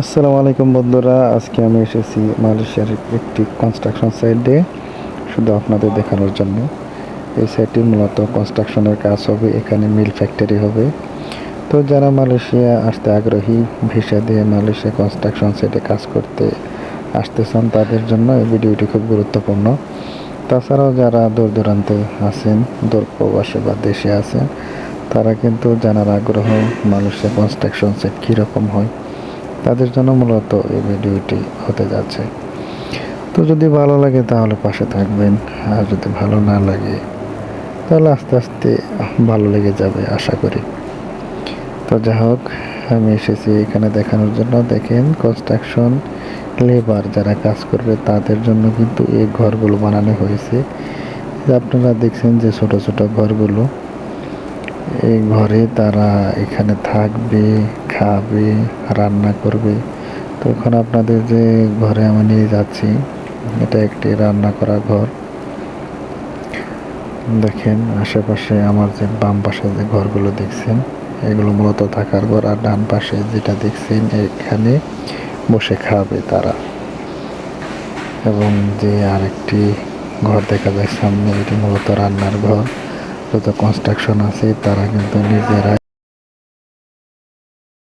আসসালামু আলাইকুম বন্ধুরা, আজকে আমি এসেছি মালয়েশিয়ার একটি কনস্ট্রাকশন সাইটে শুধু আপনাদের দেখানোর জন্য। এই সাইটে মূলত কনস্ট্রাকশনের কাজ হবে, এখানে মিল ফ্যাক্টরি হবে। তো যারা মালয়েশিয়া আসতে আগ্রহী, ভিসা দিয়ে মালয়েশিয়া কনস্ট্রাকশন সাইটে কাজ করতে আসতে চান, তাদের জন্য এই ভিডিওটি খুব গুরুত্বপূর্ণ। তাছাড়াও যারা দূর দূরান্তে আছেন, দূর প্রবাসে বা দেশে আছেন, তারা কিন্তু জানার আগ্রহ মালয়েশিয়া কনস্ট্রাকশন সাইট কীরকম হয়, তাদের জন্য মূলত এই ভিডিওটি হতে যাচ্ছে। তো যদি ভালো লাগে তাহলে পাশে থাকবেন, আর যদি ভালো না লাগে তাহলে আস্তে আস্তে ভালো লেগে যাবে আশা করি। তো যাই হোক, আমি এসেছি এখানে দেখানোর জন্য। দেখেন, কনস্ট্রাকশন লেবার যারা কাজ করবে তাদের জন্য কিন্তু এই ঘরগুলো বানানো হয়েছে। আপনারা দেখছেন যে ছোট ছোট ঘরগুলো, এই ঘরে তারা এখানে থাকবে, খাবে, রান্না করবে। তো এখন আপনাদের যে ঘরে আমি নিয়ে যাচ্ছি, এটা একটি রান্না করা ঘর। দেখেন আশেপাশে আমার যে বাম পাশে যে ঘরগুলো দেখছেন, এগুলো মূলত থাকার ঘর। আর ডান পাশে যেটা দেখছেন, এখানে বসে খাবে তারা। এবং যে আরেকটি ঘর দেখা যায় সামনে, এটি মূলত রান্নার ঘর। যত কনস্ট্রাকশন আছে তারা কিন্তু নিজেরা